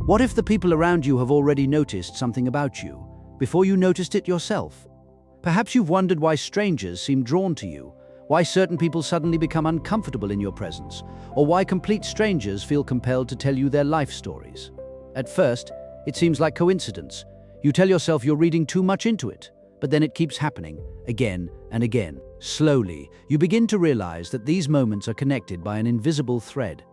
What if the people around you have already noticed something about you, before you noticed it yourself? Perhaps you've wondered why strangers seem drawn to you, why certain people suddenly become uncomfortable in your presence, or why complete strangers feel compelled to tell you their life stories. At first, it seems like coincidence. You tell yourself you're reading too much into it, but then it keeps happening, again and again. Slowly, you begin to realize that these moments are connected by an invisible thread.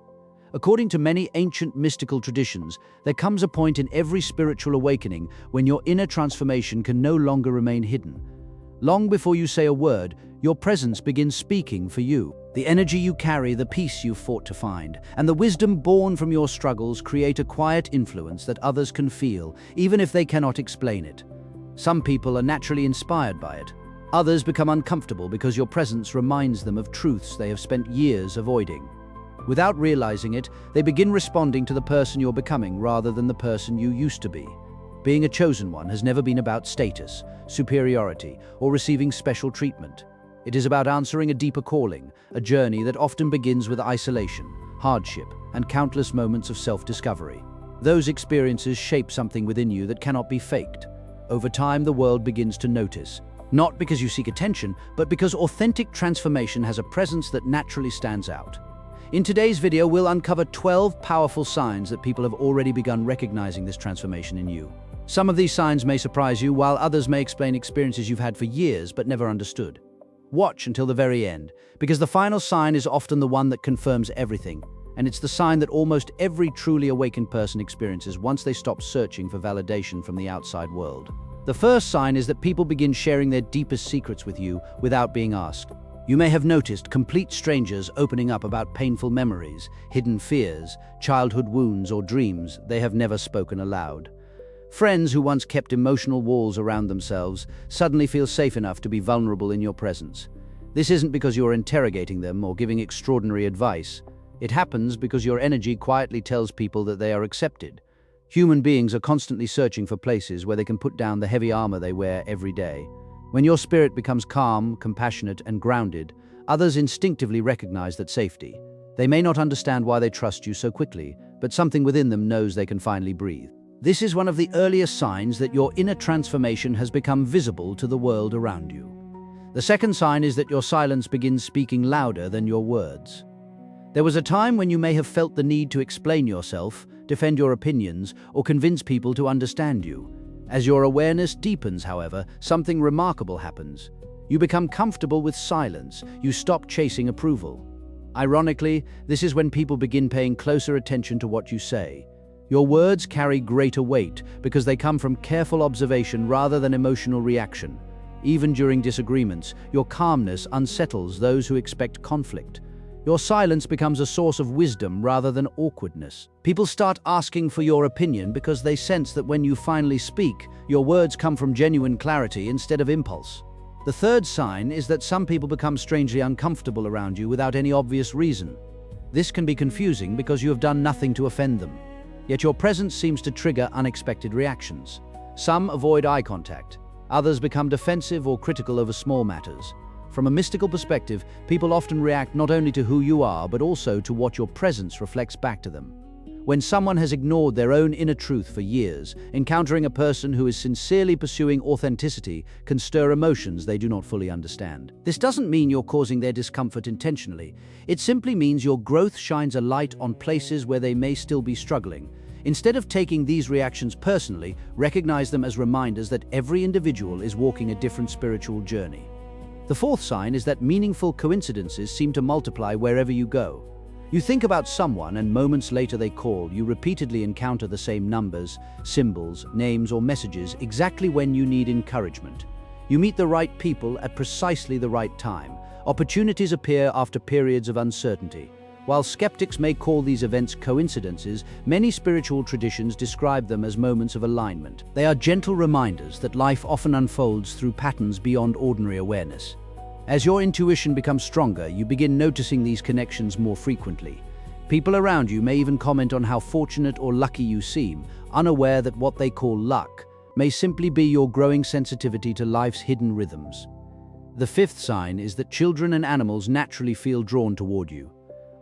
According to many ancient mystical traditions, there comes a point in every spiritual awakening when your inner transformation can no longer remain hidden. Long before you say a word, your presence begins speaking for you. The energy you carry, the peace you've fought to find, and the wisdom born from your struggles create a quiet influence that others can feel, even if they cannot explain it. Some people are naturally inspired by it. Others become uncomfortable because your presence reminds them of truths they have spent years avoiding. Without realizing it, they begin responding to the person you're becoming rather than the person you used to be. Being a chosen one has never been about status, superiority, or receiving special treatment. It is about answering a deeper calling, a journey that often begins with isolation, hardship, and countless moments of self-discovery. Those experiences shape something within you that cannot be faked. Over time, the world begins to notice, not because you seek attention, but because authentic transformation has a presence that naturally stands out. In today's video, we'll uncover 12 powerful signs that people have already begun recognizing this transformation in you. Some of these signs may surprise you, while others may explain experiences you've had for years but never understood. Watch until the very end, because the final sign is often the one that confirms everything, and it's the sign that almost every truly awakened person experiences once they stop searching for validation from the outside world. The first sign is that people begin sharing their deepest secrets with you without being asked. You may have noticed complete strangers opening up about painful memories, hidden fears, childhood wounds, or dreams they have never spoken aloud. Friends who once kept emotional walls around themselves suddenly feel safe enough to be vulnerable in your presence. This isn't because you're interrogating them or giving extraordinary advice. It happens because your energy quietly tells people that they are accepted. Human beings are constantly searching for places where they can put down the heavy armor they wear every day. When your spirit becomes calm, compassionate, and grounded, others instinctively recognize that safety. They may not understand why they trust you so quickly, but something within them knows they can finally breathe. This is one of the earliest signs that your inner transformation has become visible to the world around you. The second sign is that your silence begins speaking louder than your words. There was a time when you may have felt the need to explain yourself, defend your opinions, or convince people to understand you. As your awareness deepens, however, something remarkable happens. You become comfortable with silence. You stop chasing approval. Ironically, this is when people begin paying closer attention to what you say. Your words carry greater weight because they come from careful observation rather than emotional reaction. Even during disagreements, your calmness unsettles those who expect conflict. Your silence becomes a source of wisdom rather than awkwardness. People start asking for your opinion because they sense that when you finally speak, your words come from genuine clarity instead of impulse. The third sign is that some people become strangely uncomfortable around you without any obvious reason. This can be confusing because you have done nothing to offend them. Yet your presence seems to trigger unexpected reactions. Some avoid eye contact. Others become defensive or critical over small matters. From a mystical perspective, people often react not only to who you are, but also to what your presence reflects back to them. When someone has ignored their own inner truth for years, encountering a person who is sincerely pursuing authenticity can stir emotions they do not fully understand. This doesn't mean you're causing their discomfort intentionally. It simply means your growth shines a light on places where they may still be struggling. Instead of taking these reactions personally, recognize them as reminders that every individual is walking a different spiritual journey. The fourth sign is that meaningful coincidences seem to multiply wherever you go. You think about someone and moments later they call, you repeatedly encounter the same numbers, symbols, names, or messages exactly when you need encouragement. You meet the right people at precisely the right time. Opportunities appear after periods of uncertainty. While skeptics may call these events coincidences, many spiritual traditions describe them as moments of alignment. They are gentle reminders that life often unfolds through patterns beyond ordinary awareness. As your intuition becomes stronger, you begin noticing these connections more frequently. People around you may even comment on how fortunate or lucky you seem, unaware that what they call luck may simply be your growing sensitivity to life's hidden rhythms. The fifth sign is that children and animals naturally feel drawn toward you.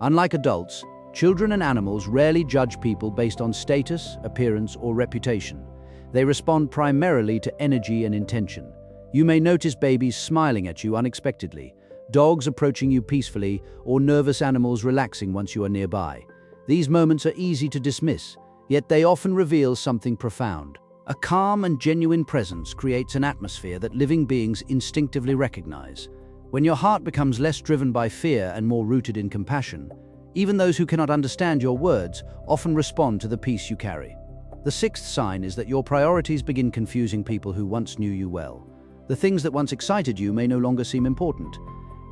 Unlike adults, Children and animals rarely judge people based on status, appearance, or reputation. They respond primarily to energy and intention. You may notice babies smiling at you unexpectedly, dogs approaching you peacefully, or nervous animals relaxing once you are nearby. These moments are easy to dismiss, yet they often reveal something profound. A calm and genuine presence creates an atmosphere that living beings instinctively recognize. When your heart becomes less driven by fear and more rooted in compassion, even those who cannot understand your words often respond to the peace you carry. The sixth sign is that your priorities begin confusing people who once knew you well. The things that once excited you may no longer seem important.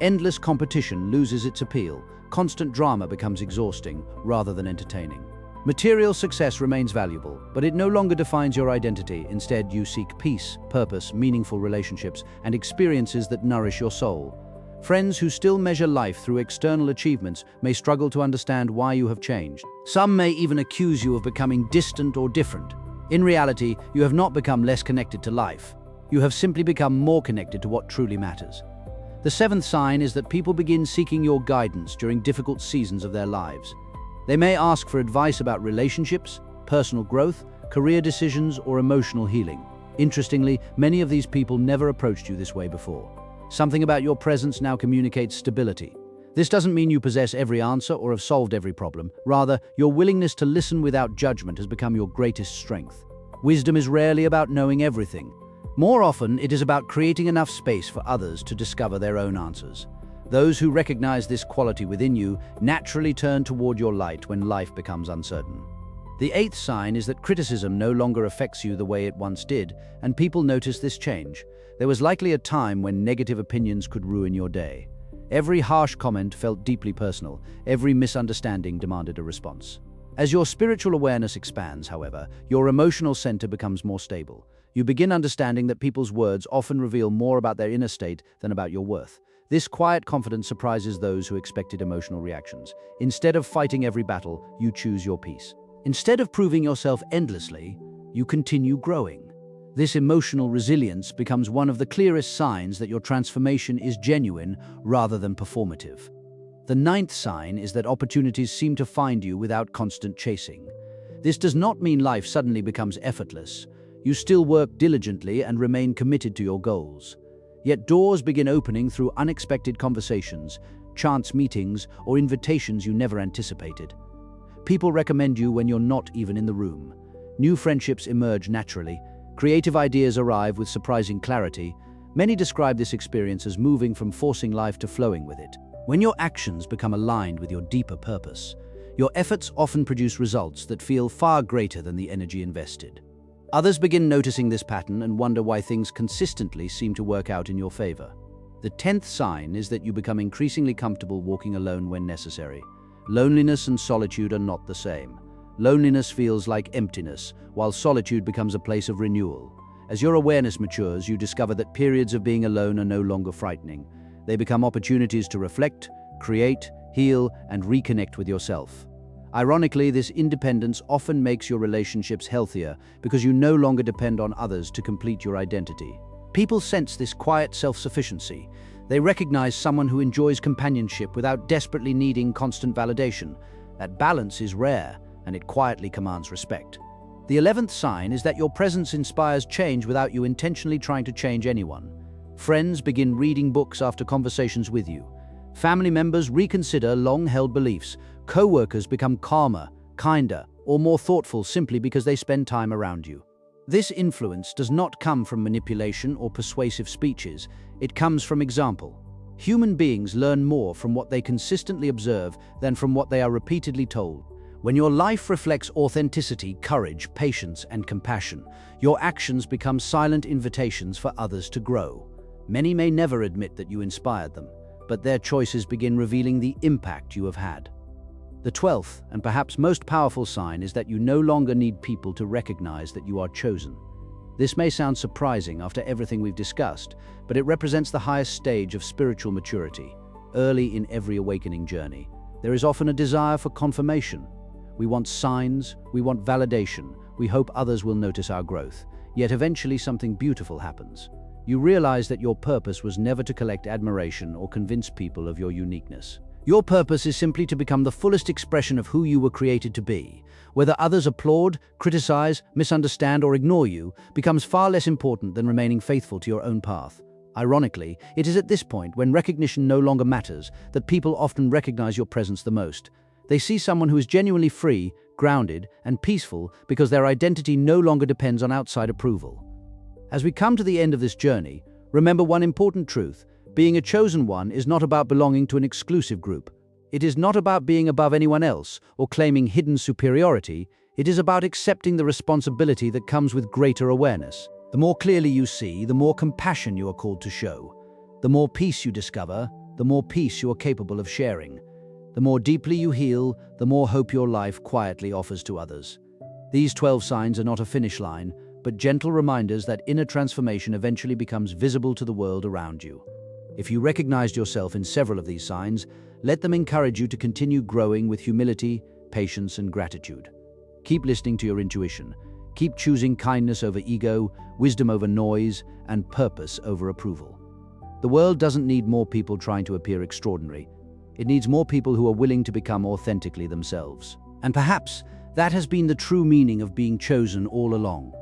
Endless competition loses its appeal. Constant drama becomes exhausting rather than entertaining. Material success remains valuable, but it no longer defines your identity. Instead, you seek peace, purpose, meaningful relationships, and experiences that nourish your soul. Friends who still measure life through external achievements may struggle to understand why you have changed. Some may even accuse you of becoming distant or different. In reality, you have not become less connected to life. You have simply become more connected to what truly matters. The seventh sign is that people begin seeking your guidance during difficult seasons of their lives. They may ask for advice about relationships, personal growth, career decisions, or emotional healing. Interestingly, many of these people never approached you this way before. Something about your presence now communicates stability. This doesn't mean you possess every answer or have solved every problem. Rather, your willingness to listen without judgment has become your greatest strength. Wisdom is rarely about knowing everything. More often, it is about creating enough space for others to discover their own answers. Those who recognize this quality within you naturally turn toward your light when life becomes uncertain. The eighth sign is that criticism no longer affects you the way it once did, and people notice this change. There was likely a time when negative opinions could ruin your day. Every harsh comment felt deeply personal. Every misunderstanding demanded a response. As your spiritual awareness expands, however, your emotional center becomes more stable. You begin understanding that people's words often reveal more about their inner state than about your worth. This quiet confidence surprises those who expected emotional reactions. Instead of fighting every battle, you choose your peace. Instead of proving yourself endlessly, you continue growing. This emotional resilience becomes one of the clearest signs that your transformation is genuine rather than performative. The ninth sign is that opportunities seem to find you without constant chasing. This does not mean life suddenly becomes effortless. You still work diligently and remain committed to your goals. Yet doors begin opening through unexpected conversations, chance meetings, or invitations you never anticipated. People recommend you when you're not even in the room. New friendships emerge naturally. Creative ideas arrive with surprising clarity. Many describe this experience as moving from forcing life to flowing with it. When your actions become aligned with your deeper purpose, your efforts often produce results that feel far greater than the energy invested. Others begin noticing this pattern and wonder why things consistently seem to work out in your favor. The 10th sign is that you become increasingly comfortable walking alone when necessary. Loneliness and solitude are not the same. Loneliness feels like emptiness, while solitude becomes a place of renewal. As your awareness matures, you discover that periods of being alone are no longer frightening. They become opportunities to reflect, create, heal, and reconnect with yourself. Ironically, this independence often makes your relationships healthier because you no longer depend on others to complete your identity. People sense this quiet self-sufficiency. They recognize someone who enjoys companionship without desperately needing constant validation. That balance is rare, and it quietly commands respect. The 11th sign is that your presence inspires change without you intentionally trying to change anyone. Friends begin reading books after conversations with you. Family members reconsider long-held beliefs. Co-workers become calmer, kinder, or more thoughtful simply because they spend time around you. This influence does not come from manipulation or persuasive speeches. It comes from example. Human beings learn more from what they consistently observe than from what they are repeatedly told. When your life reflects authenticity, courage, patience, and compassion, your actions become silent invitations for others to grow. Many may never admit that you inspired them, but their choices begin revealing the impact you have had. The 12th, and perhaps most powerful sign, is that you no longer need people to recognize that you are chosen. This may sound surprising after everything we've discussed, but it represents the highest stage of spiritual maturity. Early in every awakening journey, there is often a desire for confirmation. We want signs, we want validation, we hope others will notice our growth. Yet eventually something beautiful happens. You realize that your purpose was never to collect admiration or convince people of your uniqueness. Your purpose is simply to become the fullest expression of who you were created to be. Whether others applaud, criticize, misunderstand, or ignore you becomes far less important than remaining faithful to your own path. Ironically, it is at this point, when recognition no longer matters, that people often recognize your presence the most. They see someone who is genuinely free, grounded, and peaceful because their identity no longer depends on outside approval. As we come to the end of this journey, remember one important truth. Being a chosen one is not about belonging to an exclusive group. It is not about being above anyone else or claiming hidden superiority. It is about accepting the responsibility that comes with greater awareness. The more clearly you see, the more compassion you are called to show. The more peace you discover, the more peace you are capable of sharing. The more deeply you heal, the more hope your life quietly offers to others. These 12 signs are not a finish line, but gentle reminders that inner transformation eventually becomes visible to the world around you. If you recognized yourself in several of these signs, let them encourage you to continue growing with humility, patience, and gratitude. Keep listening to your intuition. Keep choosing kindness over ego, wisdom over noise, and purpose over approval. The world doesn't need more people trying to appear extraordinary. It needs more people who are willing to become authentically themselves. And perhaps that has been the true meaning of being chosen all along.